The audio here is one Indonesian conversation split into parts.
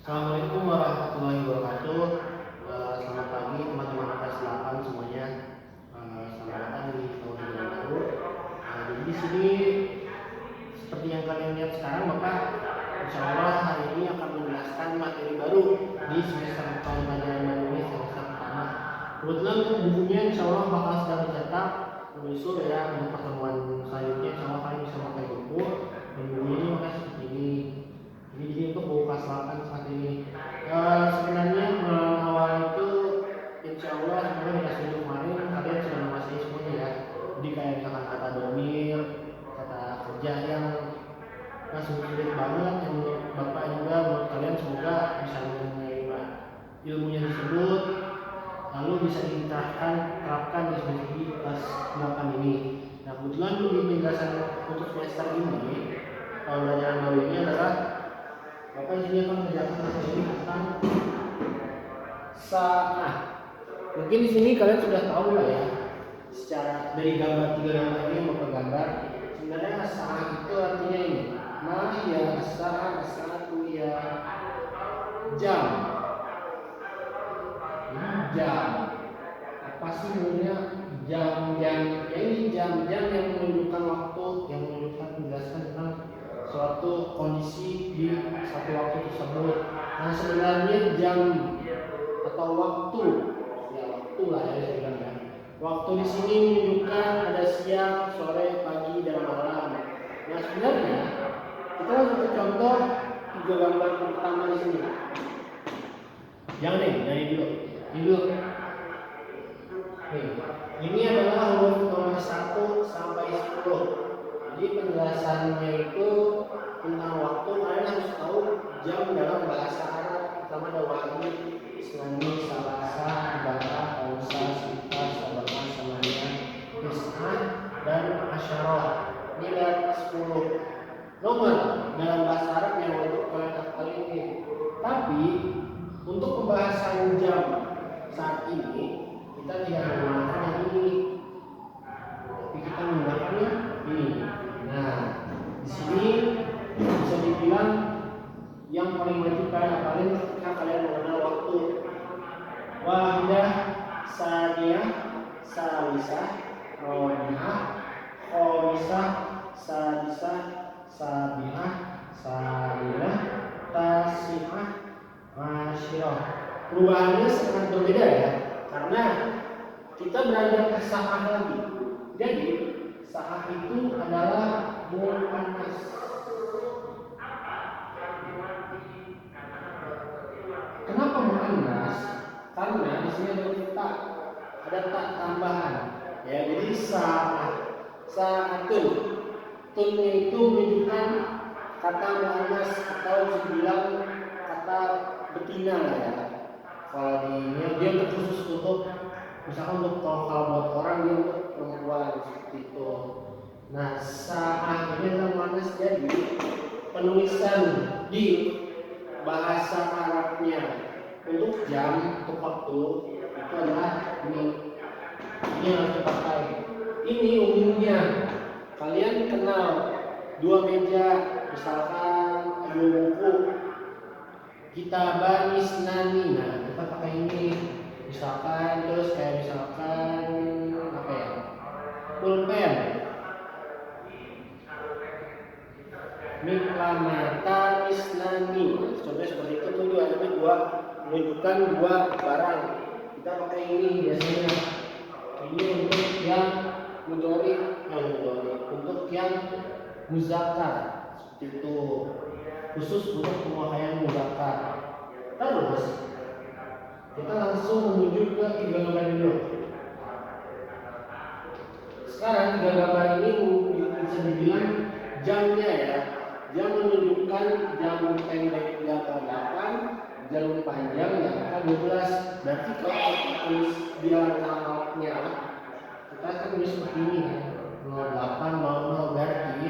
Assalamualaikum warahmatullahi wabarakatuh. Selamat pagi teman-teman kelas 8 semuanya. Selamat datang di tahun yang baru. Jadi di sini seperti yang kalian lihat sekarang, Bapak insya Allah hari ini akan menjelaskan materi baru di semester tahun pelajaran baru ini, semester pertama. Kebetulan untuk bukunya insya Allah bakal sedang dicetak menyusul ya untuk pertemuan selanjutnya. Insya Allah kalian bisa pakai buku dan buku ini makanya seperti ini. Jadi untuk buku kelas 8 saat ini. Sebenarnya awal itu insya Allah sebenarnya di kelas 7 kemarin kalian sudah menguasai semuanya ya. Jadi kayak misalkan kata domir, kata kerja yang sulit banget, yang Bapak juga buat kalian semoga bisa menerima ilmunya tersebut, lalu bisa terapkan di kelas 8 ini. Nah kebetulan di penjelasan untuk semester ini pelajaran baru ini adalah Bapak di sini akan mengerjakan materi tentang saat. Mungkin di sini kalian sudah tahu lah ya, secara dari gambar 3 gambar ini yang Bapak gambar. Sebenarnya saat itu artinya ini. Nah ya saat satu ya jam. Jam. Apa sih sebenarnya jam ya ini jam-jam yang menunjukkan waktu, yang menunjukkan menjelaskan tentang suatu kondisi di satu waktu tersebut. Nah sebenarnya jam atau waktu, ya waktu lah ya saya bilang ya. Waktu di sini menunjukkan ada siang, sore, pagi, dan malam. Nah sebenarnya kita langsung ke contoh 3 gambar pertama di sini. Jangan deh, dari dulu. Ini dulu. Ini adalah huruf nomor 1 sampai 10. Jadi penjelasannya itu tentang waktu. Kalian harus tahu jam dalam bahasa Arab. Pertama ada wahid, Islami, Salasa, Arba'ah, Khamsah, Sittah, Sab'ah, Samaniyah, Tis'ah, dan Asyarah. Ini ada 10 nomor dalam bahasa Arab yang untuk kalian hafal ini. Tapi untuk pembahasan jam saat ini kita tidak menggunakan yang ini, tapi kita menggunakannya ini. Nah, di sini bisa dibilang yang paling wajib kalian hafalin ketika kalian mengenal waktu. Wahidah, saniyah, salisah, rabi'ah, khamisah, sadisah, sabi'ah, saminah, tasi'ah, asyirah. Perubahannya sangat berbeda ya, karena kita beranjak ke sa'ah lagi. Jadi sa'ah itu adalah muannas. Kenapa muannas? Karena di sini ada tak tambahan. Ya, jadi sa'atun. Tunnya itu menunjukkan kata muannas atau dibilang kata betina lah ya. Kalau dia terkhusus untuk misalkan untuk kalau buat orang dia untuk perempuan seperti itu. Nah sa'ah ini adalah muannas, jadi penulisan di bahasa Arabnya untuk jam untuk waktu itu adalah ini yang harus dipakai. Ini umumnya kalian kenal 2 meja, misalkan 2 buku, kitaban isnani. Nah kita pakai ini misalkan, terus kayak misalkan apa ya, pulpen, miklamata isnani. Contohnya seperti itu tuh, ada dua menunjukkan 2 barang. Kita pakai ini biasanya. Ini untuk yang mudhari, untuk yang muzakkar seperti itu, khusus untuk pemakaian muzakkar. Terus kita langsung menuju ke 3 gambar dulu. Sekarang 3 gambar ini bisa dibilang jamnya ya. Jam menunjukkan jam pendek di angka 8, jam panjang di angka 12. Berarti kalau kita tulis di angka-nya, kita akan tulis seperti ini kan, 0800. Berarti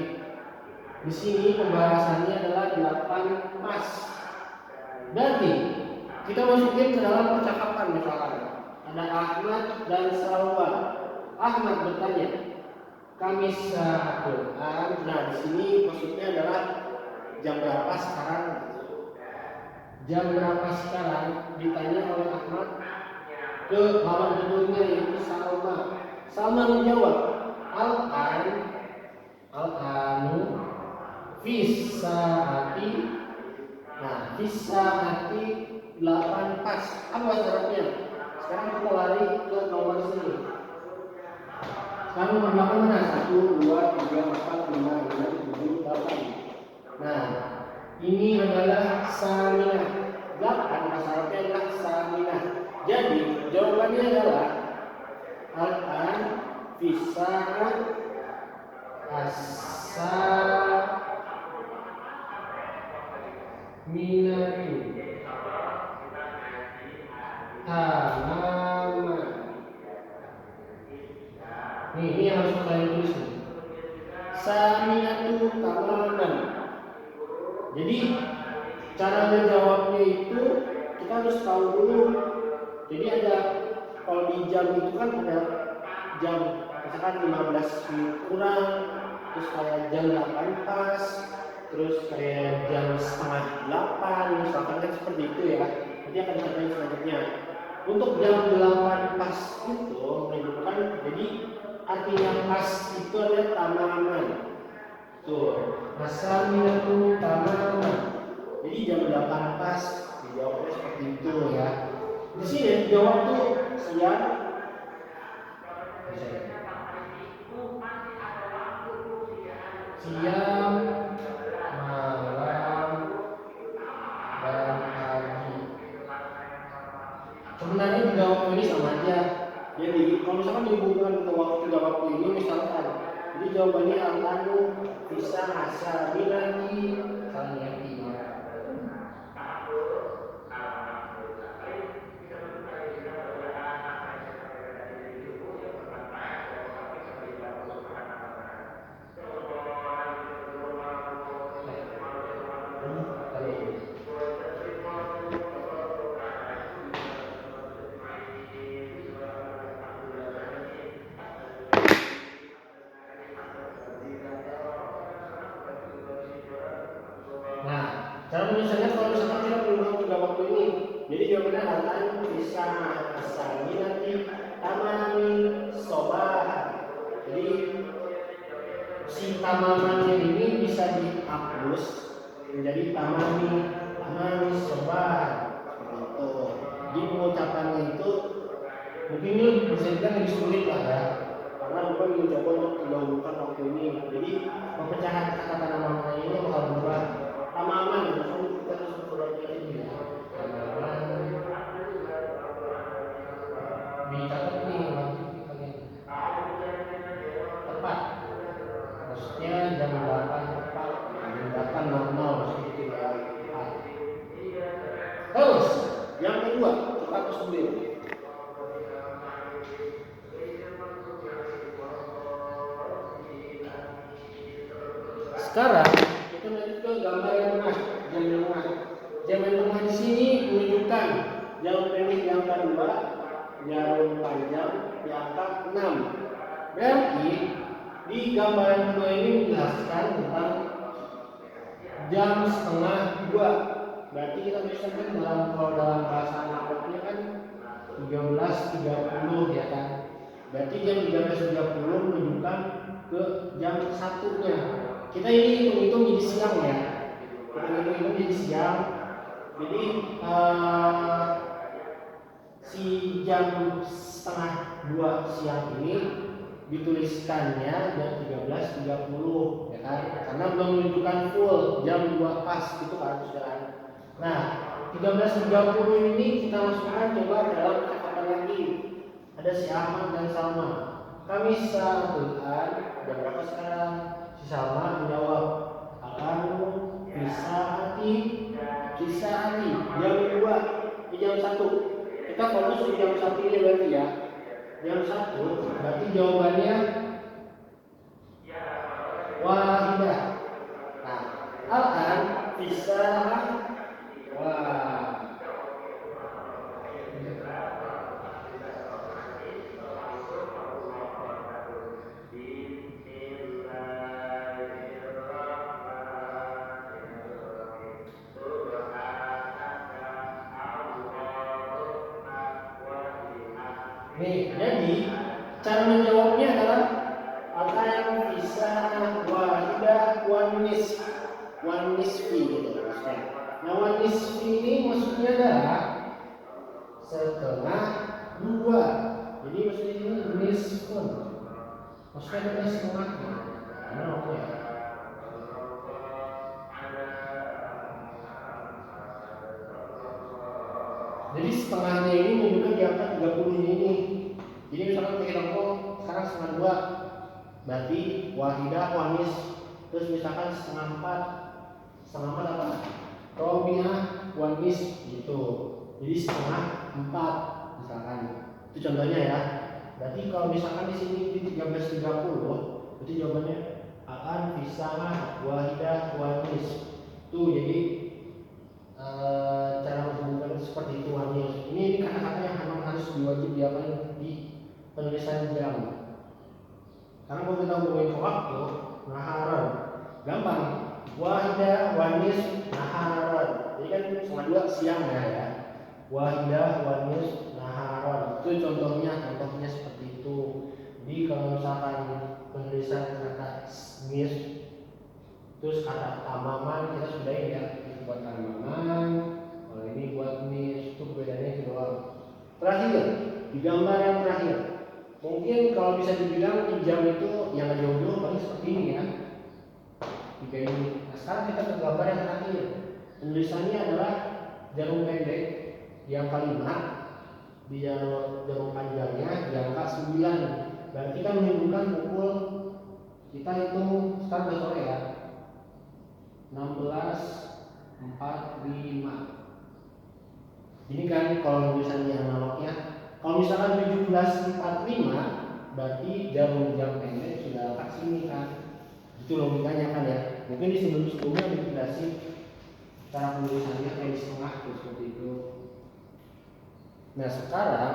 di sini pembahasannya adalah 8 pas. Berarti kita masukin ke dalam percakapan. Misalkan ada Ahmad dan Salwan. Ahmad bertanya, kami sa'atul an. Nah di sini maksudnya adalah jam berapa sekarang. jam berapa sekarang, ditanya oleh Ahmad ke lawan kedua yaitu Salma. Salma menjawab, al-anu fisaati. Nah, fisaati 8 pas. Apa syaratnya? Sekarang kita lari ke nomor sini. Sekarang nomor 8 mana? 1, 2, 3, 4, 5, 6, 7, 8. Nah, ini adalah saminah. 8 syaratnya adalah saminah. Jadi jawabannya adalah al-an fisaat as-saminatu tamaman. Ini yang harus kalian tulis nih. Saminatu tamaman. Jadi cara menjawabnya itu kita harus tahu dulu. Jadi ada, kalau di jam itu kan ada jam misalkan 15 menit kurang, terus kayak jam 8 pas, terus kayak jam setengah 8, misalkan kan seperti itu ya. Nanti akan dicapai selanjutnya. Untuk jam 8 pas itu menunjukkan, jadi artinya pas itu adalah tamaman. Tuh, asaminatu tamaman. Jadi jam 8 pas, dijawabnya seperti itu ya. Di sini dijawab tuh siang, malam, dan pagi. Sebenarnya tiga waktu ini sama aja. Jadi kalau misalkan dihubungkan ke waktu tiga waktu ini, misalkan, jadi jawabannya al-anu bisa asa binati saminati. Cara menulisnya kalau misalkan kita menggunakan tiga waktu ini, jadi jawabannya al-an bisa asaminati tamami sobah. Jadi si tamamannya ini bisa dihapus menjadi tamami sobah seperti itu. Jadi pengucapannya itu mungkin ini bisa dibilang lebih sulit lah ya, karena lupa mencoba untuk mendahulukan waktu ini. Jadi pemecahan kata namanya ini bakal berubah. Tamaman, kita harus berarti ini ya. Tamaman. Dicatat nih, wajib kalian. Tepat. Maksudnya jam 8 tepat. Jam 8.00 seperti itu ya. Terus, yang kedua, kita harus ambil. Sekarang kita lanjut ke gambar yang tengah, jam yang tengah. Jam yang tengah di sini menunjukkan jam pendek di angka 2, jam panjang di angka 6. Berarti di gambar yang kedua ini menjelaskan tentang jam setengah 2. Berarti kita bisa kan kalau dalam bahasa Arabnya kan 13.30 ya kan. Berarti jam 13.30 menunjukkan ke jam 1-nya. Kita ini hitung-hitung jadi siang ya. Kita hitung-hitung jadi siang. Jadi si jam setengah 2 siang ini dituliskannya jam 13.30 ya kan. Karena belum menunjukkan full jam 2 pas itu kan saudara. Nah, 13.30 ini kita masukkan coba dalam catatan lagi. Ada si Ahmad dan Salma. Kami satuan jam berapa sekarang? Si Salma menjawab, "Anu fisaati jam 2 di jam 1." Kita fokus di jam 1 ini berarti ya. Jam 1 berarti jawabannya wahidah. Nah, al-an fisaat Nih, jadi cara menjawabnya adalah akan bisa wahidah one nisfi gitu maksudnya. Nah, one nisfi ini maksudnya adalah setengah dua. Jadi maksudnya ini nisfun. Maksudnya adalah setengahnya. Mana waktu ya? Jadi setengahnya ini menunjukkan di angka 30 ini. Jadi misalkan kita rokok sekarang setengah dua, berarti wahidah wanis. Terus misalkan setengah empat apa? Robiah wanis gitu. Jadi setengah empat misalkan. Itu contohnya ya. Berarti kalau misalkan di sini di 13.30, berarti jawabannya akan bisa wahidah wanis. Tuh jadi cara menghubungkan seperti itu wanis. Ini kata-kata yang memang harus diwajib diapain di penulisan jam. Karena kalau kita hubungin ke waktu, naharon, gampang. Wahidah wanis naharon. Jadi kan setengah dua siang ya. Wahidah wanis naharon. Itu contohnya seperti itu. Jadi kalau misalkan penulisan kata nis, terus kata tamaman kita sudah ya, itu buat tamaman. Kalau ini buat nis, itu bedanya itu doang. Terakhir, di gambar yang terakhir, mungkin kalau bisa dibilang di jam itu yang jauh-jauh paling seperti ini ya. Tiga ini. Nah, sekarang kita ke gambar yang terakhir. Penulisannya adalah jarum pendek di angka 5, di jarum panjangnya di angka 9. Berarti kan menunjukkan pukul, kita hitung sekarang udah sore ya, 16.45. Ini kan kalau misalnya analognya, kalau misalkan 17.45, berarti jarum jam pendek sudah angka sini kan. Itu logikanya kan ya. Mungkin di sebelumnya dijelasin cara penulisannya kayak setengah seperti itu. Nah sekarang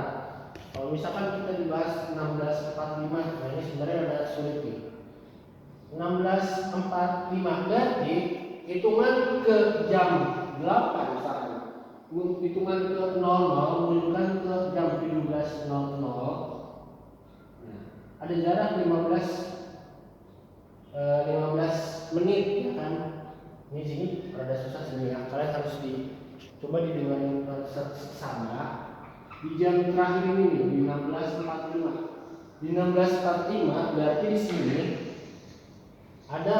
kalau misalkan kita dibahas 16.45, nah ini sebenarnya ada sulit nih. 16.45 berarti hitungan ke jam 8 misalkan, hitungan ke 00 menunjukkan ke jam 17.00. Nah, ada jarak 15 menit ya kan. Ini sini rada susah sini ya. Kalian harus coba didengarin sama di jam terakhir ini nih, di 16.45. Di 16.45 berarti di sini ada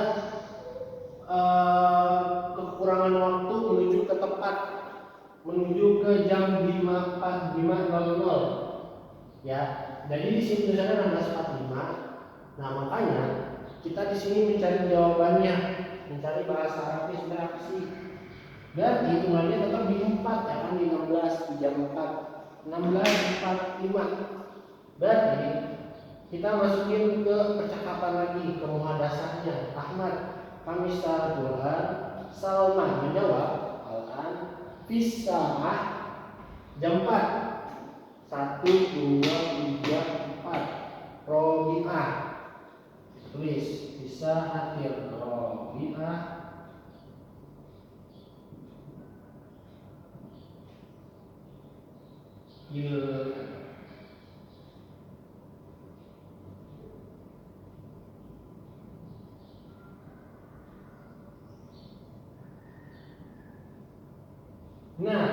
kekurangan waktu menuju ke tepat, menuju ke jam 5.00 ya. Jadi di sini tulisannya 16.45. Nah makanya kita di sini mencari jawabannya, mencari bahasa Arabnya sudah apa sih? Berarti hitungannya tetap di 4 ya kan, di 16 di jam 4, 16.45. Berarti kita masukin ke percakapan lagi, ke muhadasahnya. Ahmad, kami secara Quran, Salman menjawab, Al-an, Fisah, jam 4, 1, 2, 3, 4, Robi'ah. Tulis, Fisah akhir Robi'ah, Nah,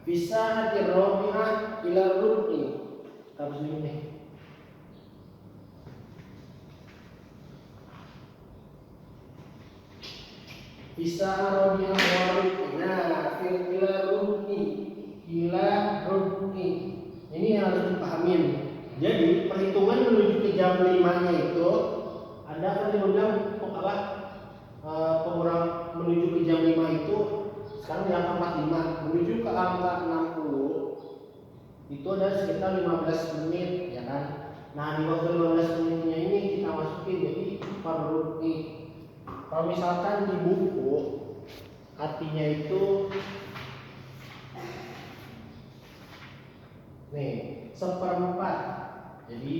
bisa hati Robi'ah ila rukni. Harus ini. Bisa Robi'ah warukni. Nah, fil ila rukni. Ila rukni. Ini yang harus dipahamin. Jadi perhitungan menuju ke jam 5-nya itu ada kan di bilang apa? Pengurang menuju ke jam 5 itu sekarang di angka 45, menuju ke angka 60 itu ada sekitar 15 menit ya kan. Nah di waktu 15 menitnya ini kita masukin jadi perrukni. Kalau misalkan di buku artinya itu nih 1/4. Jadi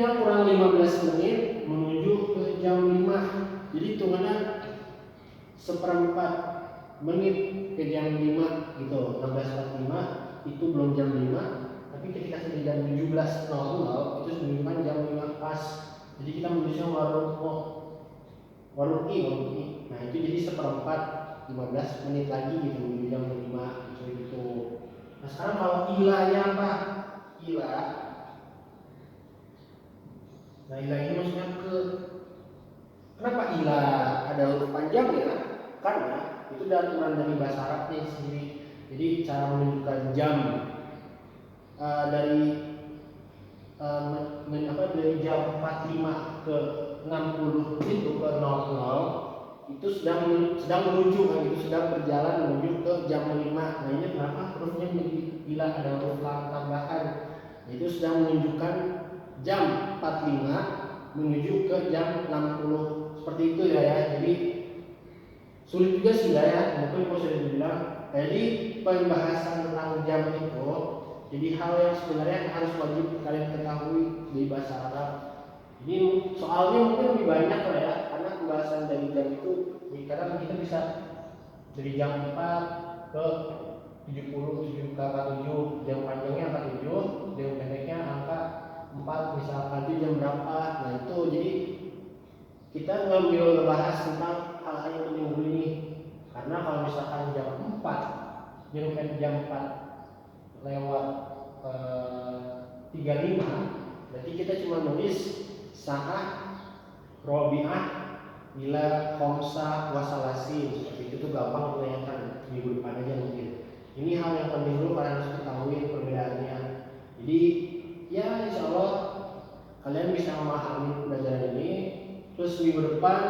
kira-kira kurang 15 menit menuju ke jam 5. Jadi hitungannya seperempat menit ke jam 5 gitu. 16.45 itu belum jam 5, tapi ketika sudah jam 17.00 itu menunjukkan jam 5 pas. Jadi kita menulisnya warung I. Nah itu jadi seperempat 15 menit lagi gitu menuju jam 5 gitu. Nah sekarang kalau ilahnya apa? Ilah. Nah ilah ini maksudnya kenapa ilah ada huruf panjang ya? Karena itu aturan dari bahasa Arabnya sendiri. Jadi cara menunjukkan jam dari dari jam 45 ke 60 itu ke 00 itu sedang menuju kan, itu sedang berjalan menuju ke jam 5. Nah ini kenapa hurufnya menjadi bila ada huruf lam tambahan. Nah, itu sedang menunjukkan jam 45 menuju ke jam 60 seperti itu ya. Jadi sulit juga sih ya, mungkin kalau sudah dibilang. Jadi pembahasan tentang jam itu jadi hal yang sebenarnya harus wajib kalian ketahui di bahasa Arab. Ini soalnya mungkin lebih banyak lah ya, karena pembahasan dari jam itu kadang kita bisa dari jam 4 ke 70 ke angka 7, jam panjangnya angka 7, jam pendeknya angka 4, misalkan itu jam berapa. Nah itu jadi kita ngambil bahas tentang hal-hal yang penting dulu ini. Karena kalau misalkan jam 4 lewat 35, berarti kita cuma nulis sa'ah, robi'ah, bila, khomsah, wasalasin. Seperti itu tuh gampang kelihatan minggu depan aja mungkin. Ini hal yang penting dulu kalian harus ketahui perbedaannya. Jadi ya insya Allah kalian bisa memahami pelajaran ini. Terus minggu depan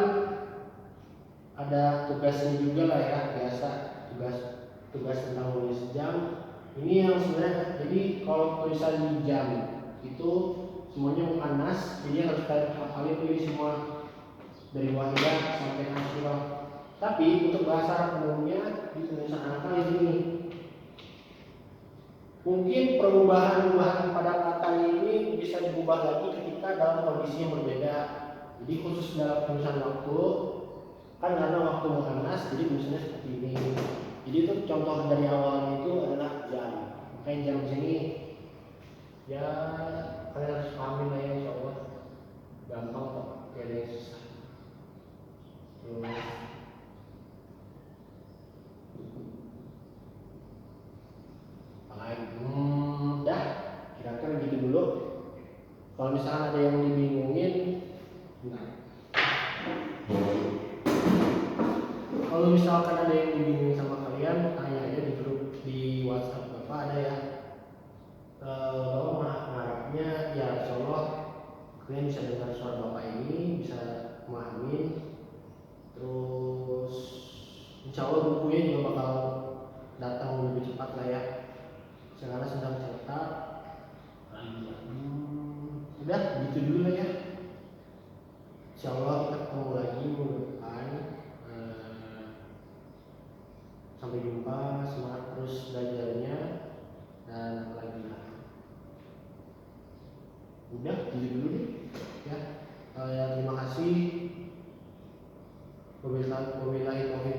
ada tugasnya juga lah ya, biasa tugas tentang menulis jam. Ini yang sebenarnya, jadi kalau tulisan di jam itu semuanya muannas, jadi harus kalian hafalin ini semua dari wahidah sampai asyirah. Tapi untuk bahasa Arab umumnya di tulisan angka di sini mungkin perubahan pada kata ini bisa diubah lagi ketika dalam kondisi yang berbeda. Jadi khusus dalam tulisan waktu kan karena waktu muannas jadi tulisannya seperti ini. Jadi itu contoh dari awalnya itu adalah jam. Makanya jam sini ya kalian harus pahamin lah ya, insya Allah gampang kok, gak ada yang susah. Terus dah kira-kira gitu dulu. Kalau misalnya ada yang dibingungin, kalau misalkan ada yang dibingungin sama kalian, tanya aja di grup di WhatsApp Bapak ada ya. Bapak mengharapnya ya insya Allah kalian bisa dengar suara Bapak ini, bisa memahami. Terus insya Allah bukunya juga bakal datang lebih cepat lah ya. Sekarang sedang cetak. Udah gitu dulu lah ya. Insya Allah kita ketemu lagi minggu depan. Sampai jumpa, semangat terus belajarnya dan lagi lah. Udah gitu dulu deh ya. Terima kasih. Wabillahi taufiq